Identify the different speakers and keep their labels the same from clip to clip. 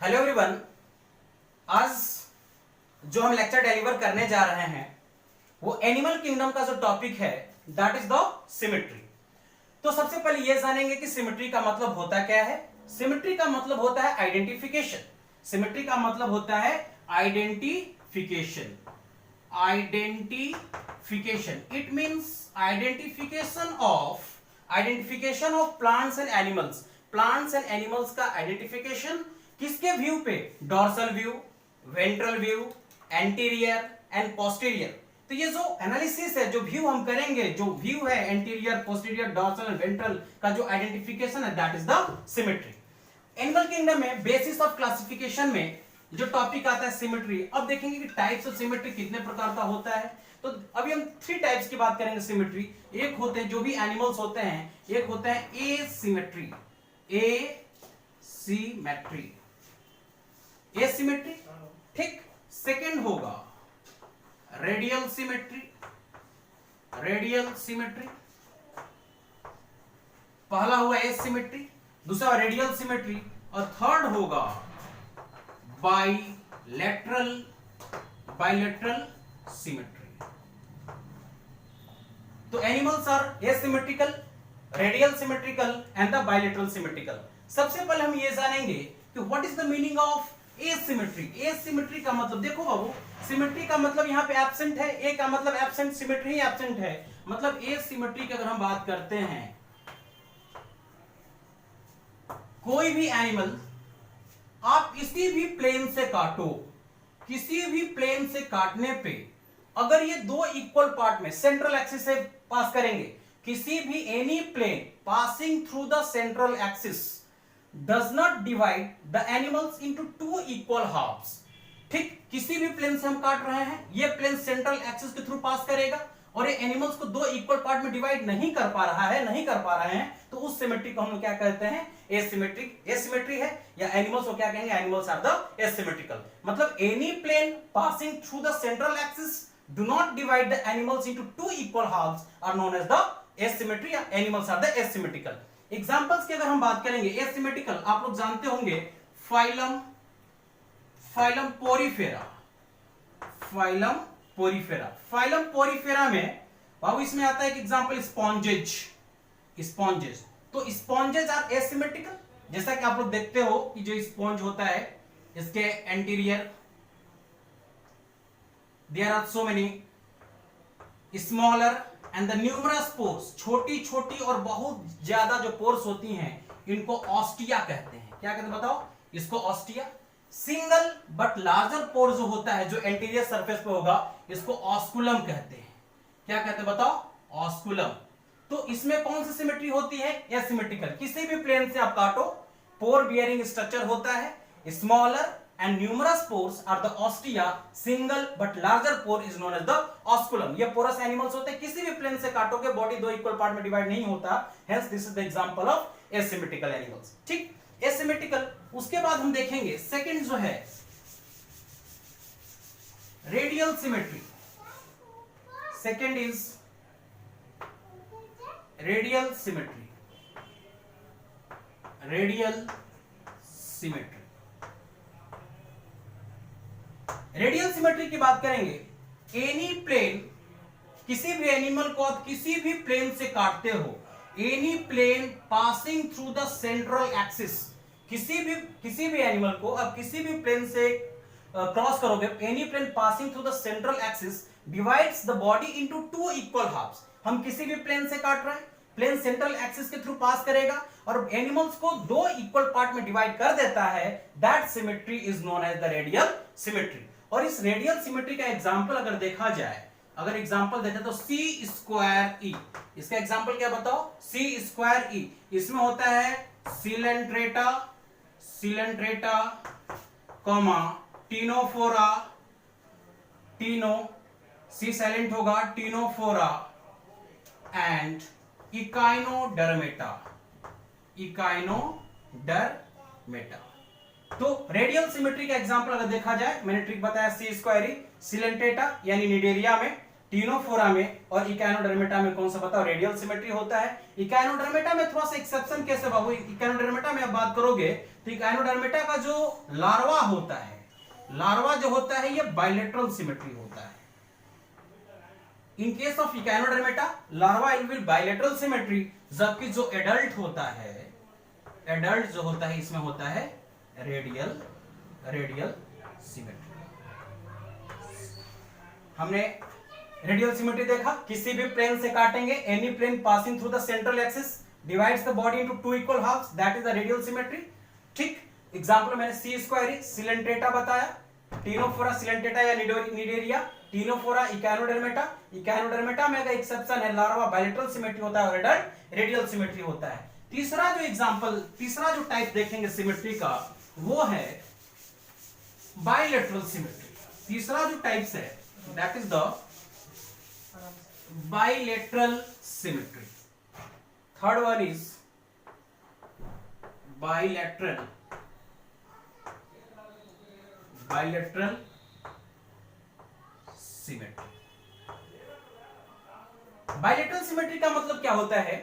Speaker 1: Hello everyone. आज जो हम लेक्चर डिलीवर करने जा रहे हैं वो एनिमल किंगडम का जो टॉपिक है दैट इज द सिमेट्री। तो सबसे पहले ये जानेंगे कि सिमेट्री का मतलब होता क्या है। सिमेट्री का मतलब होता है आइडेंटिफिकेशन। सिमेट्री का मतलब होता है identification. Identification it means identification of plants and animals. Plants and animals का आइडेंटिफिकेशन किसके व्यू पे? Dorsal view, ventral view, anterior and posterior. तो ये जो एनालिसिस है, जो व्यू हम करेंगे, जो व्यू है anterior, posterior, dorsal and ventral का जो आइडेंटिफिकेशन है that is the symmetry. Animal kingdom में बेसिस ऑफ क्लासिफिकेशन में जो टॉपिक आता है सिमेट्री। अब देखेंगे कि टाइप्स ऑफ सिमेट्री कितने प्रकार का होता है। तो अभी हम 3 टाइप्स की बात करेंगे सिमेट्री। एक होते हैं जो भी एनिमल्स होते हैं, एक होता है एसिमेट्री। एसिमेट्री एसिमेट्री ठीक। सेकंड होगा रेडियल सिमेट्री। रेडियल सिमेट्री पहला हुआ एसिमेट्री, दूसरा रेडियल सिमेट्री, और थर्ड होगा बाइलेटरल सिमेट्री। तो animals are asymmetrical, radial symmetrical and the bilateral symmetrical. सबसे पहले हम ये जानेंगे कि what is the meaning of asymmetry. Asymmetry का मतलब देखो बाबू, सिमेट्री का मतलब यहां पे एब्सेंट है, ए का मतलब एब्सेंट, सिमेट्री ही एब्सेंट है। मतलब एसिमेट्री की अगर हम बात करते हैं, कोई भी एनिमल आप किसी भी प्लेन से काटो, किसी भी प्लेन से काटने पे अगर ये दो इक्वल पार्ट में सेंट्रल एक्सिस से पास करेंगे, किसी भी any plane passing through the central axis does not divide the animals into two equal halves। ठीक, किसी भी प्लेन से हम काट रहे हैं, ये प्लेन सेंट्रल एक्सिस के थ्रू पास करेगा और ये एनिमल्स को दो इक्वल पार्ट में डिवाइड नहीं कर पा रहे हैं, तो उस सिमेट्री को हम क्या कहते हैं? एसिमेट्रिक। एसिमेट्री है या एनिमल्स को क्या कहेंगे? Animals are the asymmetrical. मतलब any plane passing through the central axis do not divide the animals into two equal halfs are known as the asymmetry या animals are the asymmetrical. Examples की अगर हम बात करेंगे एसिमेट्रिकल, आप लोग जानते होंगे फाइलम पोरीफेरा। फाइलम पोरीफेरा में बाबू इसमें आता है एक एग्जांपल स्पॉन्जेज। तो स्पॉन्जेज आर एसिमेट्रिकल। जैसा कि आप लोग देखते हो कि जो स्पॉन्ज होता है इसके anterior there are so many smaller and the numerous pores. छोटी छोटी और बहुत ज्यादा जो पोर्स होती हैं इनको ऑस्टिया कहते हैं। क्या कहते हैं बताओ? इसको ऑस्टिया। सिंगल बट लार्जर पोर जो होता है, जो एंटीरियर सरफेस पे होगा, इसको ऑस्कुलम कहते हैं। क्या कहते हैं बताओ? ऑस्कुलम। तो इसमें कौन सी सिमेट्री होती है? एसिमेट्रिकल। किसी भी प्लेन से आप काटो, पोर बियरिंग स्ट्रक्चर होता है, smaller and numerous pores are the ostia, single but larger pore is known as the osculum। ये porous animals होते हैं, किसी भी प्लेन से काटोगे बॉडी दो इक्वल पार्ट में डिवाइड नहीं होता, hence this is the example of asymmetrical animals। ठीक, asymmetrical। उसके बाद हम देखेंगे सेकंड जो है radial symmetry. Second is radial symmetry. Radial symmetry radial symmetry की बात करेंगे, एनी प्लेन, किसी भी एनिमल को आप किसी भी प्लेन से काटते हो, any plane passing through the central axis. किसी भी एनिमल को आप किसी भी प्लेन से क्रॉस करोगे, any plane passing through the central axis divides the body into two equal halves. हम किसी भी प्लेन से काट रहे हैं, प्लेन सेंट्रल एक्सिस के थ्रू पास करेगा और एनिमल्स को दो इक्वल पार्ट में डिवाइड कर देता है, that symmetry is known as the radial symmetry. और इस रेडियल सिमेट्री का एग्जांपल अगर देखा जाए, अगर एग्जांपल देखें तो सी स्क्वायर ई। इसका एग्जांपल क्या बताओ? सी स्क्वायर ई। इसमें होता है सिलेंट्रेटा कॉमा टीनोफोरा, सी साइलेंट होगा, टीनोफोरा एंड इकाइनोडर्मेटा। तो रेडियल सिमेट्री का एग्जांपल अगर देखा जाए, मैंने ट्रिक बताया सी स्क्वायर ई, सिलेंट्रेटा यानी निडेरिया में, टिनोफोरा में और इकाइनोडर्मेटा में कौन सा बताओ रेडियल सिमेट्री होता है। इकाइनोडर्मेटा में थोड़ा सा एक्सेप्शन कैसे बाबू, इकाइनोडर्मेटा में आप बात करोगे तो इकाइनोडर्मेटा का जो लार्वा होता है, लार्वा जो होता है ये बाइलेटरल सिमेट्री होता है। In case of Echinodermata larva will bilateral symmetry, जबकि जो एडल्ट होता है, एडल्ट जो होता है इसमें होता है रेडियल सिमेट्री। हमने रेडियल सिमेट्री देखा, किसी भी प्लेन से काटेंगे, any plane passing through the central axis divides the body into two equal halves, that is the radial symmetry. ठीक, एग्जांपल मैंने सी स्क्वायर सिलेंट्रेटा बताया, टिनोफोरा सिलेंट्रेटा या निडेरिया, टिनोफोरा इकाइनोडर्मेटा, इकाइनोडर्मेटा में अगर एक्सेप्शन है लार्वा बाइलेटरल सिमेट्री होता है और एडल्ट रेडियल सिमेट्री होता है। तीसरा जो एग्जांपल, तीसरा जो टाइप देखेंगे सिमेट्री का वो है बाइलेटरल सिमेट्री। तीसरा जो टाइप्स है that is the bilateral symmetry. Third one is bilateral symmetry. Bilateral symmetry का मतलब क्या होता है,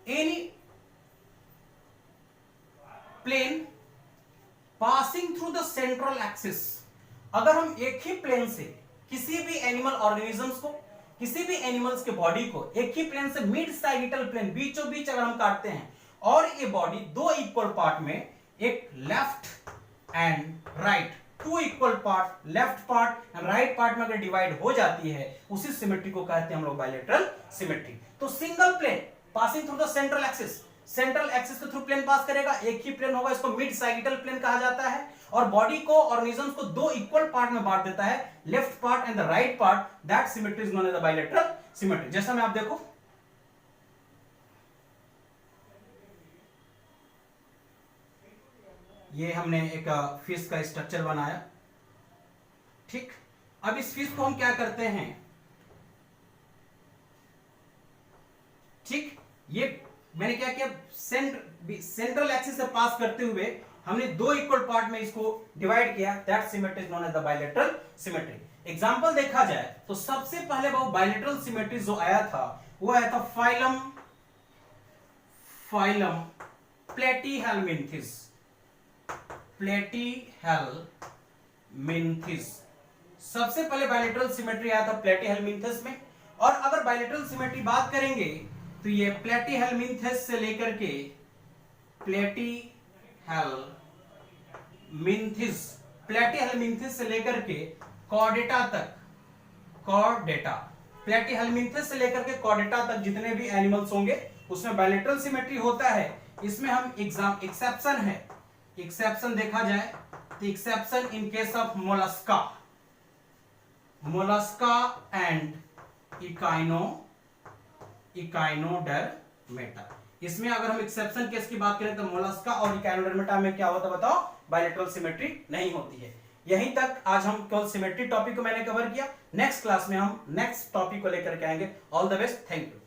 Speaker 1: any plane passing through the central axis, अगर हम एक ही प्लेन से किसी भी एनिमल ऑर्गेनिजम्स को, किसी भी एनिमल्स के बॉडी को एक ही प्लेन से मिड सैगिटल प्लेन बीचों बीच अगर हम काटते हैं और ये बॉडी दो इक्वल पार्ट में, एक left and right, two equal part, left part and right part में अगर डिवाइड हो जाती है, उसी सिमेट्री को कहते हैं हम लोग बाइलेटरल सिमेट्री। तो single plane passing through the central axis, central axis के थ्रू प्लेन पास करेगा, एक ही प्लेन होगा, इसको मिड सैगिटल प्लेन कहा जाता है, और बॉडी को ऑर्गेनिजम्स को दो इक्वल पार्ट में बांट देता है, left part and the right part, that symmetry is known as the bilateral symmetry. जैसा में आप देखो ये हमने एक फिश का स्ट्रक्चर बनाया। ठीक, अब इस फिश को हम क्या करते हैं, ठीक, ये मैंने क्या किया, सेंट्रल एक्सिस से पास करते हुए हमने दो इक्वल पार्ट में इसको डिवाइड किया, that symmetry is known as the bilateral symmetry. Example देखा जाए तो सबसे पहले वो बाइलेटरल सिमेट्री जो आया था वो आया था फाइलम प्लेटीहेलमिन्थिस, प्लेटीहेलमिन्थिस। सबसे पहले बाइलेटरल सिमेट्री आया था प्लेटीहेलमिन्थिस में। और अगर बाइलेटरल सिमेट्री बात करेंगे तो ये प्लेटीहेलमिन्थिस से लेकर के प्लेटीहेलमिन्थिस से लेकर के कॉर्डेटा तक, प्लेटीहेलमिन्थिस से लेकर के कॉर्डेटा तक जितने भी एनिमल्स होंगे उसमें बाइलेटरल सिमेट्री होता है। इसमें हम एक्सेप्शन है, एक्सेप्शन देखा जाए तो exception in case of Mollusca and Echinodermata. इसमें अगर हम एक्सेप्शन केस की बात करें तो मोलस्का और इकाइनोडर्मेटा में क्या होता है बताओ, बाइलेटरल सिमेट्री नहीं होती है। यहीं तक आज हम केवल सिमेट्री टॉपिक को मैंने कवर किया। नेक्स्ट क्लास में हम नेक्स्ट टॉपिक को लेकर के आएंगे। All the best, thank you.